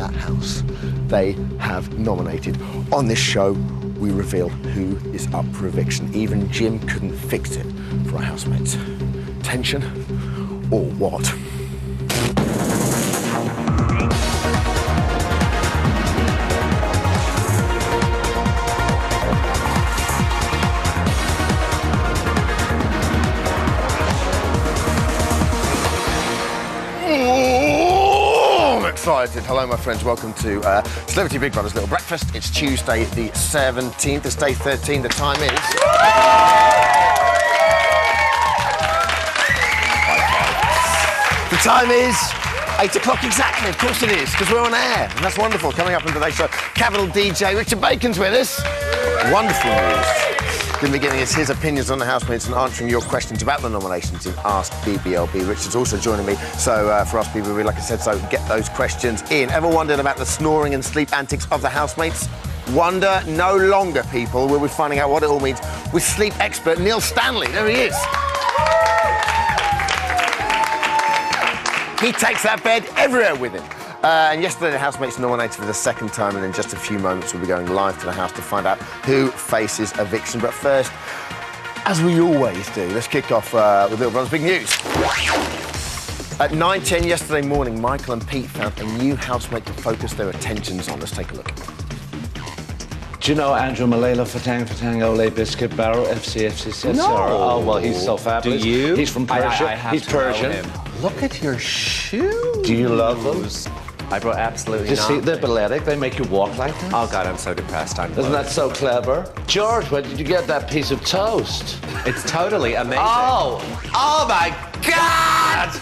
that house they have nominated. On this show, we reveal who is up for eviction. Even Jim couldn't fix it for our housemates. Tension or what? Excited. Hello, my friends. Welcome to Celebrity Big Brother's Little Breakfast. It's Tuesday, the 17th. It's day 13. The time is... The time is 8 o'clock exactly. Of course it is, because we're on air. And that's wonderful. Coming up on today's show, Capital DJ Richard Bacon's with us. Wonderful news. In the beginning, it's his opinions on the housemates and answering your questions about the nominations in Ask BBLB. Richard's also joining me, so for Ask BBLB, like I said, so get those questions in. Ever wondered about the snoring and sleep antics of the housemates? Wonder no longer, people. We'll be finding out what it all means with sleep expert Neil Stanley. There he is. He takes that bed everywhere with him. And yesterday, the housemates nominated for the second time, and in just a few moments, we'll be going live to the house to find out who faces eviction. But first, as we always do, let's kick off with Little Brother's big news. At 9:10 yesterday morning, Michael and Pete found a new housemate to focus their attentions on. Let's take a look. Do you know Andrew Malela, Fatang, Ole, Biscuit, Barrow, FCFC? No. Oh, well, he's so fabulous. Do you? He's from Persia. He's Persian. Look at your shoes. Do you love them? I brought absolutely You not. see, they're balletic. They make you walk like that. Oh, God, I'm so depressed. Isn't that so clever? George, where did you get that piece of toast? It's totally amazing. Oh my God!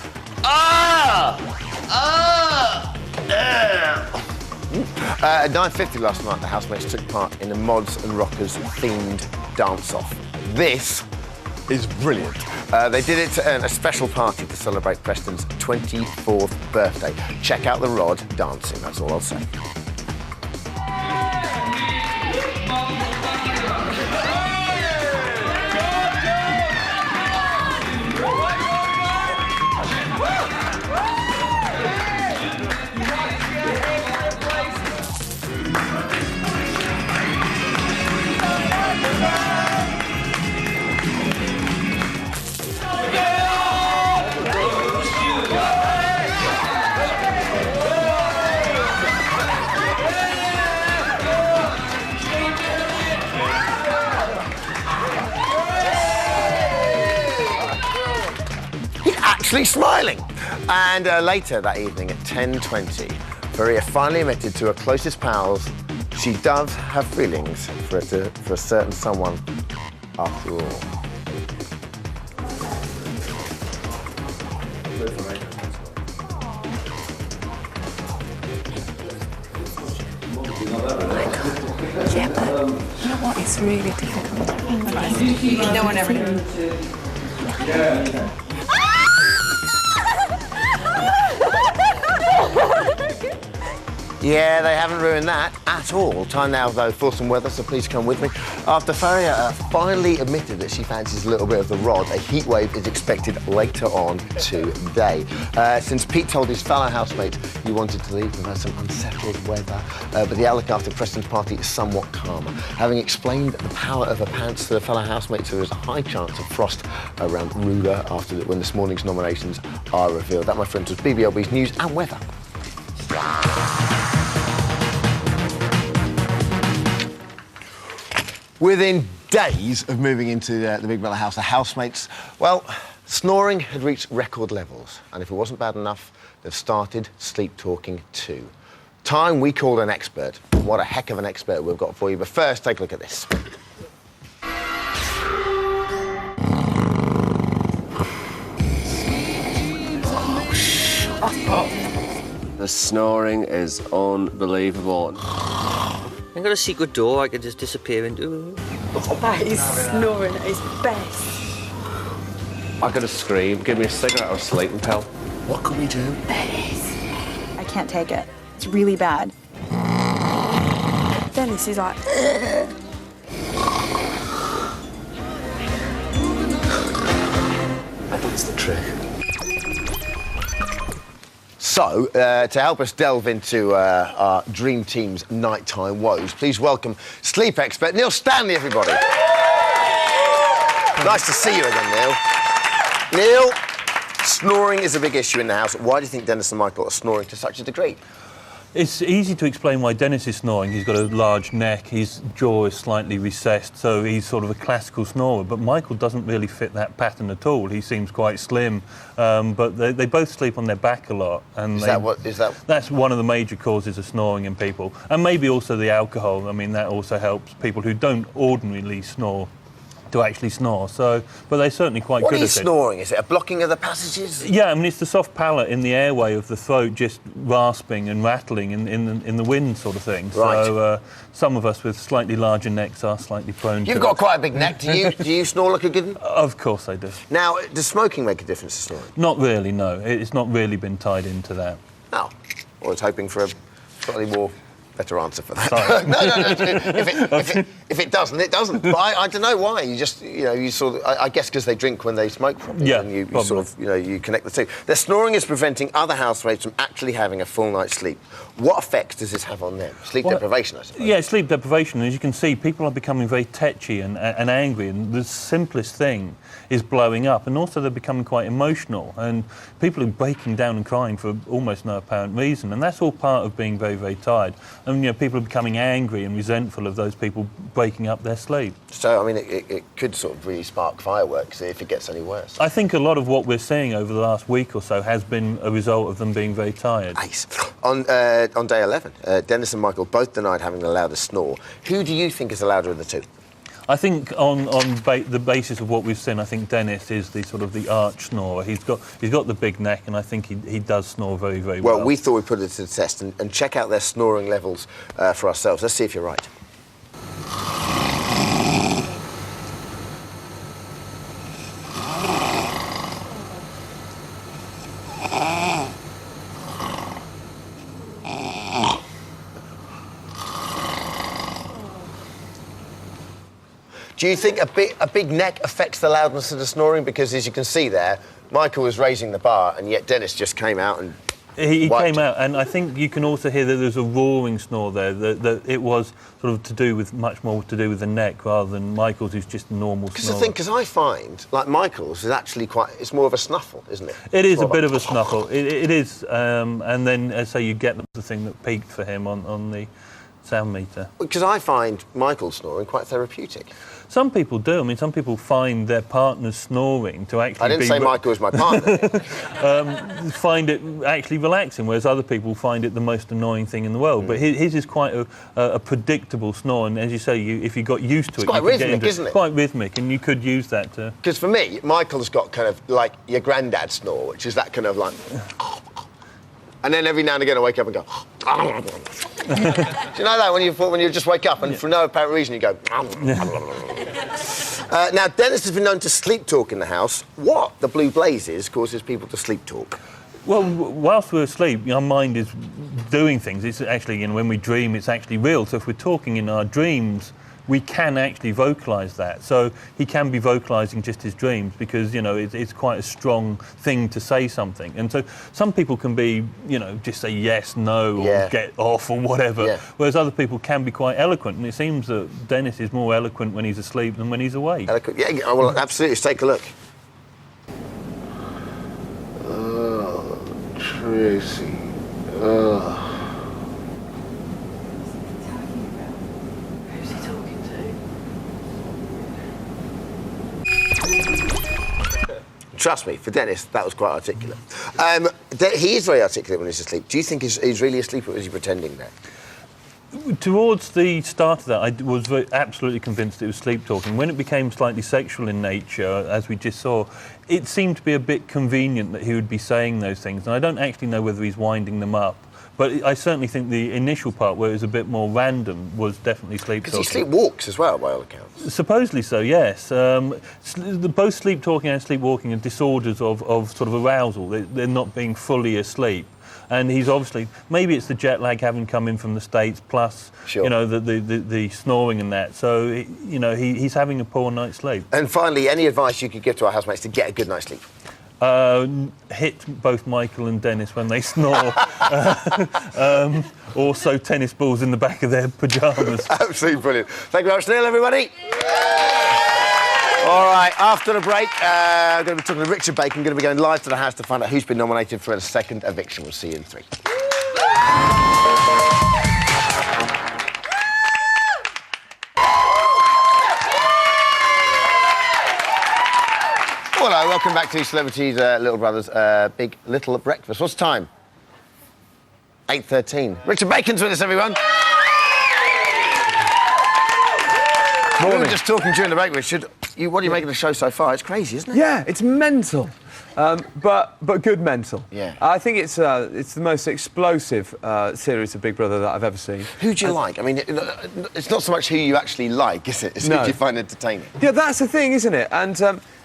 At 9:50 last night, the housemates took part in a Mods and Rockers themed dance-off. This is brilliant. They did it to earn a special party to celebrate Preston's 24th birthday. Check out the Rod dancing, that's all I'll say. Actually smiling. And later that evening at 10:20, Maria finally admitted to her closest pals she does have feelings for a certain someone after all. Yeah, but you know what? It's really difficult. No one ever knows. Yeah, they haven't ruined that at all. Time now, though, for some weather, so please come with me. After Faria finally admitted that she fancies a little bit of the Rod, a heat wave is expected later on today. Since Pete told his fellow housemates he wanted to leave, we've had some unsettled weather, but the outlook after Preston's party is somewhat calmer. Having explained the power of her pants to the fellow housemates, there is a high chance of frost around Ruda when this morning's nominations are revealed. That, my friends, was BBLB's news and weather. Within days of moving into the Big Brother house, the housemates, well, snoring had reached record levels. And if it wasn't bad enough, they've started sleep talking too. Time we called an expert. What a heck of an expert we've got for you. But first, take a look at this. The snoring is unbelievable. I've got a secret door I can just disappear into. That is snoring at its best. I could have screamed, give me a cigarette or a sleeping pill. What can we do? I can't take it. It's really bad. Dennis is like... I think it's the trick. So, to help us delve into our dream team's nighttime woes, please welcome sleep expert Neil Stanley, everybody. Nice to see you again, Neil. Neil, snoring is a big issue in the house. Why do you think Dennis and Michael are snoring to such a degree? It's easy to explain why Dennis is snoring. He's got a large neck, his jaw is slightly recessed, so he's sort of a classical snorer. But Michael doesn't really fit that pattern at all. He seems quite slim, but they both sleep on their back a lot. And that's one of the major causes of snoring in people. And maybe also the alcohol. I mean, that also helps people who don't ordinarily snore to actually snore. So, but they're certainly quite good at it. What is snoring? Is it a blocking of the passages? Yeah, I mean, it's the soft palate in the airway of the throat just rasping and rattling in the wind sort of thing. Right. So some of us with slightly larger necks are slightly prone to You've got quite a big neck. Do you snore like a good one? Of course I do. Now, does smoking make a difference to snoring? Not really, no. It's not really been tied into that. Oh. I was hoping for a slightly more better answer for that. Sorry. No. If it doesn't, it doesn't. But I don't know why. You just, you sort of. I guess because they drink when they smoke, probably. Yeah, and you probably. sort of, you connect the two. Their snoring is preventing other housemates from actually having a full night's sleep. What effects does this have on them? Sleep deprivation, I suppose. Yeah, sleep deprivation. As you can see, people are becoming very tetchy and angry, and the simplest thing is blowing up, and also they're becoming quite emotional, and people are breaking down and crying for almost no apparent reason, and that's all part of being very, very tired. And people are becoming angry and resentful of those people breaking up their sleep. So, I mean, it could sort of really spark fireworks if it gets any worse. I think a lot of what we're seeing over the last week or so has been a result of them being very tired. Nice. On day 11, Dennis and Michael both denied having the loudest snore. Who do you think is the louder of the two? I think on the basis of what we've seen, I think Dennis is the sort of the arch snorer. He's got the big neck, and I think he does snore very, very well. Well, we thought we'd put it to the test and check out their snoring levels for ourselves. Let's see if you're right. Do you think a big neck affects the loudness of the snoring? Because as you can see there, Michael was raising the bar, and yet Dennis just came out and he came out, and I think you can also hear that there's a roaring snore there. That it was sort of much more to do with the neck rather than Michael's, who's just a normal snore. Because I find like Michael's is actually it's more of a snuffle, isn't it? It is a bit of a snuffle. It is, and then as I say, you get the thing that peaked for him on the sound meter. Because I find Michael's snoring quite therapeutic. Some people do. I mean, some people find their partner's snoring to actually I didn't say Michael was my partner. find it actually relaxing, whereas other people find it the most annoying thing in the world. But his is quite a predictable snore, and as you say, if you got used to it... It's quite rhythmic, isn't it? Quite rhythmic, and you could use that to... Because for me, Michael's got kind of like your granddad snore, which is that kind of like... And then every now and again I wake up and go... Do you know that when you just wake up and for no apparent reason you go... Now, Dennis has been known to sleep talk in the house. What the blue blaze is causes people to sleep talk? Well, whilst we're asleep, our mind is doing things. It's actually, when we dream, it's actually real. So if we're talking in our dreams, we can actually vocalise that. So he can be vocalising just his dreams because, it's quite a strong thing to say something. And so some people can be, just say yes, no, or get off or whatever, whereas other people can be quite eloquent. And it seems that Dennis is more eloquent when he's asleep than when he's awake. Eloquent? Yeah, well, absolutely. Let's take a look. Oh, Tracy. Oh. Trust me, for Dennis, that was quite articulate. He is very articulate when he's asleep. Do you think he's really asleep, or is he pretending that? Towards the start of that, I was absolutely convinced it was sleep talking. When it became slightly sexual in nature, as we just saw, it seemed to be a bit convenient that he would be saying those things. And I don't actually know whether he's winding them up. But I certainly think the initial part, where it was a bit more random, was definitely sleep talking. Because he sleepwalks as well, by all accounts. Supposedly so, yes. Both sleep talking and sleepwalking are disorders of sort of arousal. They're not being fully asleep. And he's obviously, maybe it's the jet lag having come in from the States, plus, the snoring and that. So, he's having a poor night's sleep. And finally, any advice you could give to our housemates to get a good night's sleep? hit both Michael and Dennis when they snore. Also, tennis balls in the back of their pyjamas. Absolutely brilliant. Thank you very much, Neil, everybody. All right, after the break, I'm going to be talking to Richard Bacon, going to be going live to the house to find out who's been nominated for a second eviction. We'll see you in 3. Hello, welcome back to Celebrities' Little Brothers Big Little Breakfast. What's the time? 8:13. Richard Bacon's with us, everyone. We were just talking during the break, Richard. What do you make of the show so far? It's crazy, isn't it? Yeah, it's mental, but good mental. Yeah. I think it's the most explosive series of Big Brother that I've ever seen. Who do you like? I mean, it's not so much who you actually like, is it? It's who do you find entertaining. Yeah, that's the thing, isn't it? And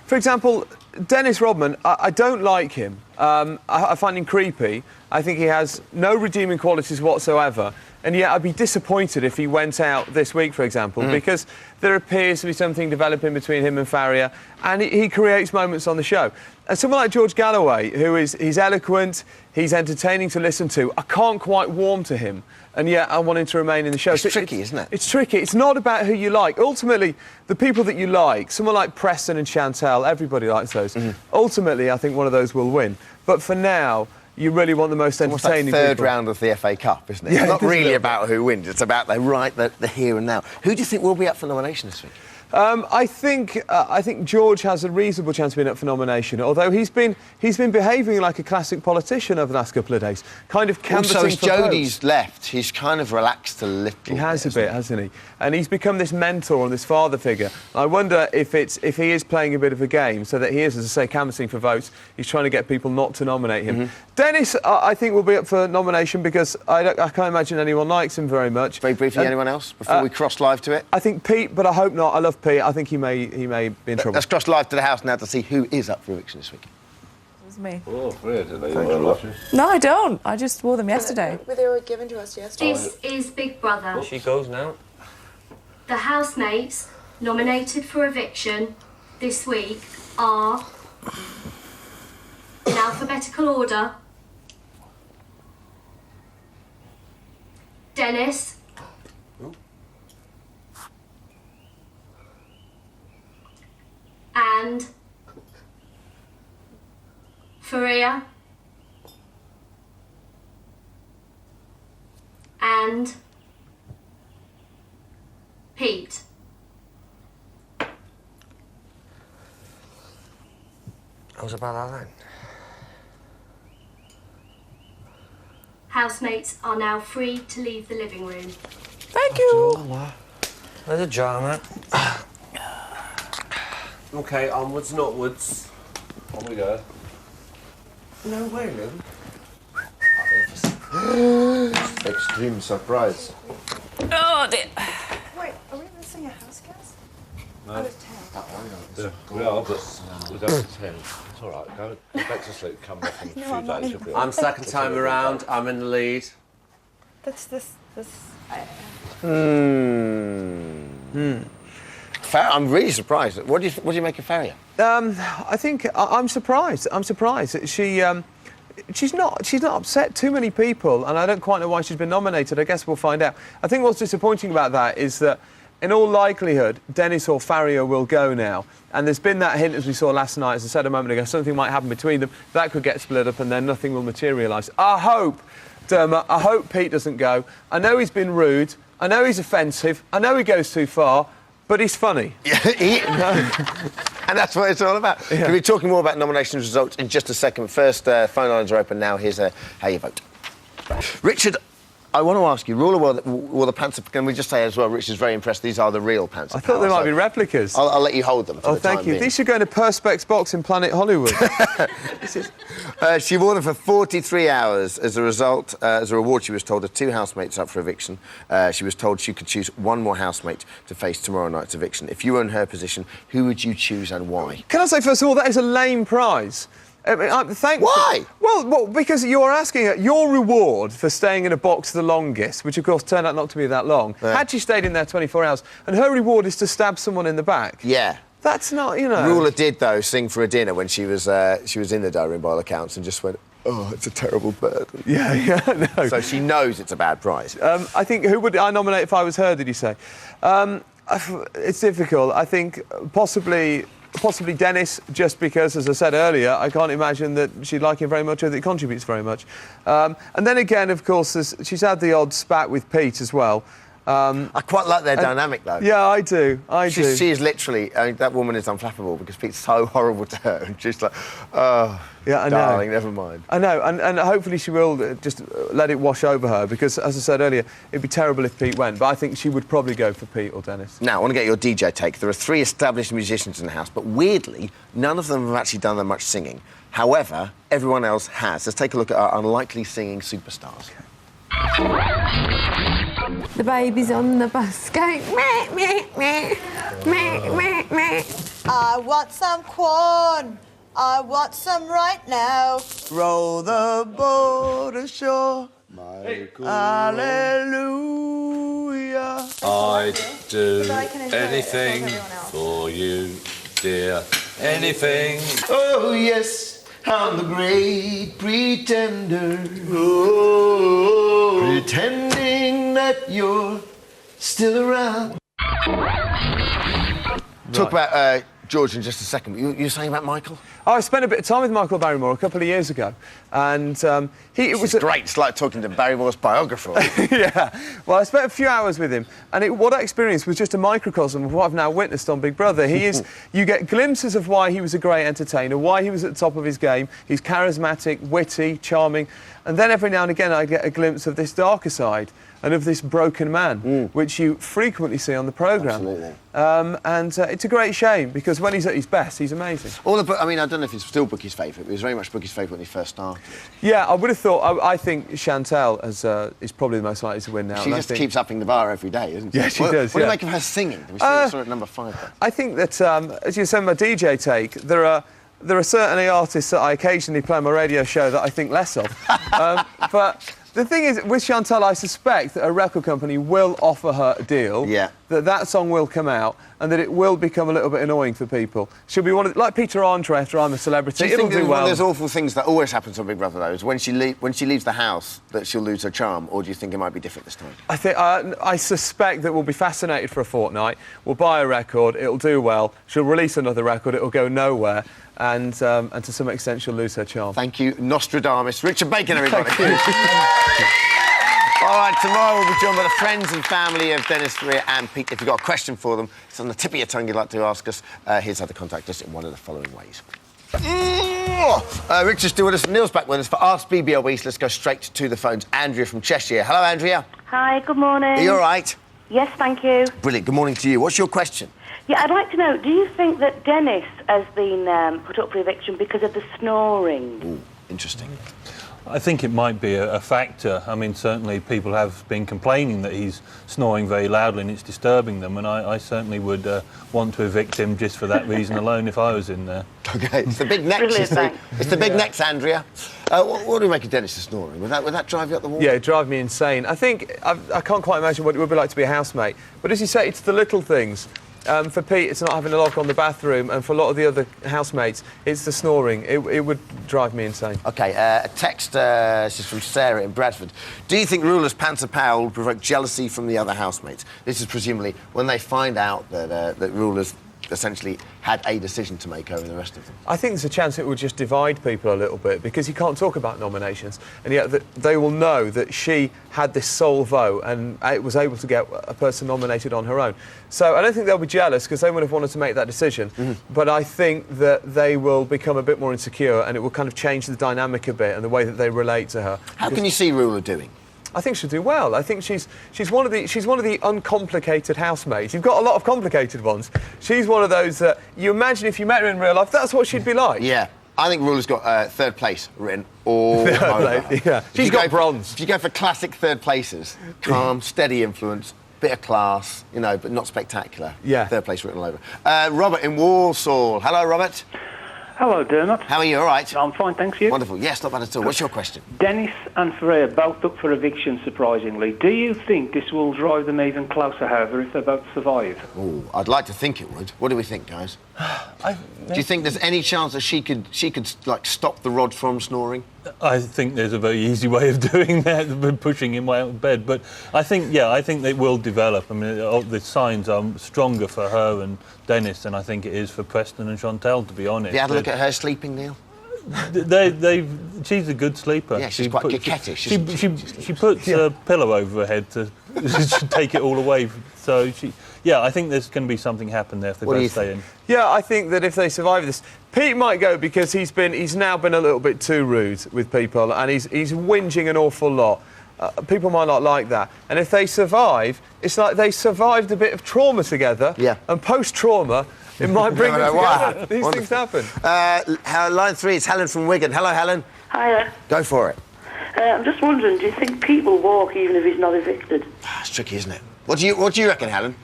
for example, Dennis Rodman, I don't like him. I find him creepy. I think he has no redeeming qualities whatsoever. And yet I'd be disappointed if he went out this week, for example, because there appears to be something developing between him and Farrier, and he creates moments on the show. And someone like George Galloway, he's eloquent, he's entertaining to listen to. I can't quite warm to him, and yet I want him to remain in the show. It's tricky, isn't it? It's tricky. It's not about who you like. Ultimately, the people that you like, someone like Preston and Chantal, everybody likes those. Ultimately, I think one of those will win. But for now, you really want the most entertaining It's that third people. round of the FA Cup, isn't it? Yeah, It's not it is really a about who wins. It's about the here and now. Who do you think will be up for nomination this week? I think George has a reasonable chance of being up for nomination, although he's been behaving like a classic politician over the last couple of days, kind of canvassing Also, as for votes. Jodie's left, he's kind of relaxed a little. He has a bit, hasn't he? And he's become this mentor and this father figure. I wonder if he is playing a bit of a game, so that he is, as I say, canvassing for votes. He's trying to get people not to nominate him. Dennis, I think, will be up for nomination because I can't imagine anyone likes him very much. Very briefly, anyone else before we cross live to it? I think Pete, but I hope not. I love Pete. I think he may be in trouble. Let's cross live to the house now to see who is up for eviction this week. It was me. Oh, weird. Thank you. No, I don't. I just wore them yesterday. They were given to us yesterday. This is Big Brother. She goes now. The housemates nominated for eviction this week are, in alphabetical order, Dennis, and Faria, and Pete. I was about that then. Housemates are now free to leave the living room. Thank you. There's a jar, mate. Okay, onwards and upwards. On we go. No way, Lou. Extreme surprise. Oh, dear. Wait, are we missing a house guest? No. I was 10. We are, but we don't pretend. It's all right. Go back to sleep. Come back in a few I'm not days. in- You'll be all I'm right. second time around. I'm in the lead. That's this. I'm really surprised. What do you make of Farrier? I think I'm surprised. I'm surprised. She's not upset too many people, and I don't quite know why she's been nominated. I guess we'll find out. I think what's disappointing about that is that, in all likelihood, Dennis or Farrier will go now. And there's been that hint, as we saw last night, as I said a moment ago, something might happen between them. That could get split up, and then nothing will materialise. I hope, Dermot, I hope Pete doesn't go. I know he's been rude. I know he's offensive. I know he goes too far. But he's funny. And that's what it's all about. Yeah. We'll be talking more about nominations results in just a second. First, phone lines are open now. Here's how you vote. Richard, I want to ask you, rule of war, the pants, can we just say as well, Richard's very impressed, these are the real pants. I thought they might be replicas. I'll let you hold them for Oh, the time thank you. being. These should go in a Perspex box in Planet Hollywood. She wore them for 43 hours. As a result, as a reward, she was told her 2 housemates up for eviction. She was told she could choose 1 more housemate to face tomorrow night's eviction. If you were in her position, who would you choose and why? Can I say, first of all, that is a lame prize. I mean, Why? Well, because you're asking her, your reward for staying in a box the longest, which of course turned out not to be that long, had she stayed in there 24 hours, and her reward is to stab someone in the back. Yeah. That's not, you know... Ruler did, though, sing for a dinner when she was in the diary room by all accounts and just went, oh, it's a terrible burden. Yeah, no. So she knows it's a bad prize. I think, who would I nominate if I was her, did you say? It's difficult. I think possibly Dennis, just because, as I said earlier, I can't imagine that she'd like him very much or that he contributes very much. And then again, of course, she's had the odd spat with Pete as well. I quite like their dynamic, though. Yeah, I do. She is literally... I mean, that woman is unflappable because Pete's so horrible to her. And she's like, oh, yeah, I darling, know. never mind. I know, and hopefully she will just let it wash over her because, as I said earlier, it'd be terrible if Pete went, but I think she would probably go for Pete or Dennis. Now, I want to get your DJ take. There are 3 established musicians in the house, but weirdly, none of them have actually done that much singing. However, everyone else has. Let's take a look at our unlikely singing superstars. The baby's on the bus going meh, meh, meh, meh, meh, meh. I want some corn. I want some right now. Row the boat ashore. Hallelujah. I'd do anything for you, dear. Anything. Oh, yes. I'm the great pretender. Oh, pretending that you're still around. Talk about George in just a second. You were saying about Michael? Oh, I spent a bit of time with Michael Barrymore a couple of years ago, and it was great. It's like talking to Barrymore's biographer. Yeah. Well, I spent a few hours with him, and what I experienced was just a microcosm of what I've now witnessed on Big Brother. You get glimpses of why he was a great entertainer, why he was at the top of his game. He's charismatic, witty, charming, and then every now and again I get a glimpse of this darker side and of this broken man, which you frequently see on the programme. Absolutely. And it's a great shame, because when he's at his best, he's amazing. I mean, I don't know if it's still Bookie's favourite, but it was very much Bookie's favourite when he first started. Yeah, I would have thought... I think Chantal is probably the most likely to win now. She just keeps upping the bar every day, isn't she? Yeah, she does, What do you make of her singing? We saw her at number 5 there. I think that, as you said in my DJ take, there are certainly artists that I occasionally play on my radio show that I think less of. But... The thing is, with Chantal, I suspect that a record company will offer her a deal, that song will come out, and that it will become a little bit annoying for people. She'll be one of like Peter Andre after I'm a Celebrity. Do you think that one of those awful things that always happens on Big Brother, though, is when she leaves the house that she'll lose her charm, or do you think it might be different this time? I suspect that we'll be fascinated for a fortnight. We'll buy a record, it'll do well. She'll release another record, it'll go nowhere. And to some extent, she'll lose her charm. Thank you, Nostradamus. Richard Bacon, everybody. All right, tomorrow we'll be joined by the friends and family of Dennis, Faria and Pete. If you've got a question for them, it's on the tip of your tongue you'd like to ask us, here's how to contact us in one of the following ways. Richard's still with us, Neil's back with us for Ask BBLB, so let's go straight to the phones. Andrea from Cheshire. Hello, Andrea. Hi, good morning. Are you all right? Yes, thank you. Brilliant, good morning to you. What's your question? Yeah, I'd like to know, do you think that Dennis has been put up for eviction because of the snoring? Ooh, interesting. I think it might be a factor. I mean, certainly people have been complaining that he's snoring very loudly and it's disturbing them, and I certainly would want to evict him just for that reason alone if I was in there. OK, it's the big necks, you see. It's the big necks, Andrea. What do you make of Dennis snoring? Would that drive you up the wall? Yeah, it'd drive me insane. I think... I can't quite imagine what it would be like to be a housemate. But as you say, it's the little things. For Pete, it's not having a lock on the bathroom, and for a lot of the other housemates, it's the snoring. It would drive me insane. OK, a text this is from Sarah in Bradford. Do you think Ruler's pants of power will provoke jealousy from the other housemates? This is presumably when they find out that Ruler's essentially had a decision to make over the rest of them. I think there's a chance it will just divide people a little bit, because you can't talk about nominations, and yet they will know that she had this sole vote and it was able to get a person nominated on her own. So I don't think they'll be jealous, because they would have wanted to make that decision, but I think that they will become a bit more insecure, and it will kind of change the dynamic a bit and the way that they relate to her. How can you see Ruler doing? I think she'll do well. I think she's one of the uncomplicated housemates. You've got a lot of complicated ones. She's one of those that you imagine if you met her in real life, that's what she'd be like. Yeah. I think Ruler's got third place written all over. Yeah. She's got bronze. If you go for classic third places, calm, steady influence, bit of class, you know, but not spectacular. Yeah. Third place written all over. Robert in Walsall. Hello, Robert. Hello, Dermot. How are you? All right? I'm fine, thanks, you. Wonderful. Yes, not bad at all. What's your question? Dennis and Freya both up for eviction, surprisingly. Do you think this will drive them even closer, however, if they both survive? Oh, I'd like to think it would. What do we think, guys? Do you think there's any chance that she could like stop the rod from snoring? I think there's a very easy way of doing that, pushing him out of bed. But I think they will develop. I mean, the signs are stronger for her and Dennis than I think it is for Preston and Chantal, to be honest. Have you had a look at her sleeping, Neil? She's a good sleeper. Yeah, she's quite coquettish. She puts a pillow over her head to take it all away. So I think there's going to be something happen there if they both stay in. Yeah, I think that if they survive this, Pete might go because he's now been a little bit too rude with people, and he's whinging an awful lot. People might not like that. And if they survive, it's like they survived a bit of trauma together. Yeah. And post-trauma, it might bring them together. These things happen. Line 3 is Helen from Wigan. Hello, Helen. Hiya. Go for it. I'm just wondering, do you think Pete will walk even if he's not evicted? It's tricky, isn't it? What do you reckon, Helen?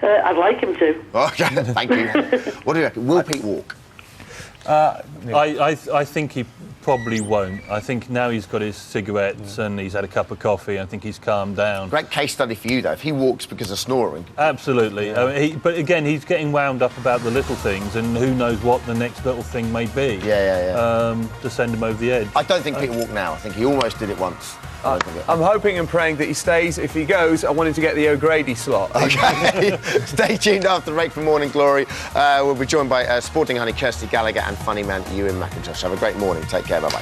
I'd like him to. Okay, thank you. What do you reckon? Will Pete walk? I think he probably won't. I think now he's got his cigarettes and he's had a cup of coffee, I think he's calmed down. Great case study for you, though, if he walks because of snoring. Absolutely. Yeah. But again, he's getting wound up about the little things, and who knows what the next little thing may be. To send him over the edge. I don't think Pete will walk now. I think he almost did it once. I'm hoping and praying that he stays. If he goes, I want him to get the O'Grady slot. Okay. Stay tuned after the break for Morning Glory. We'll be joined by Sporting Honey Kirsty Gallagher and funny man Ewan McIntosh. Have a great morning. Take care. Bye-bye.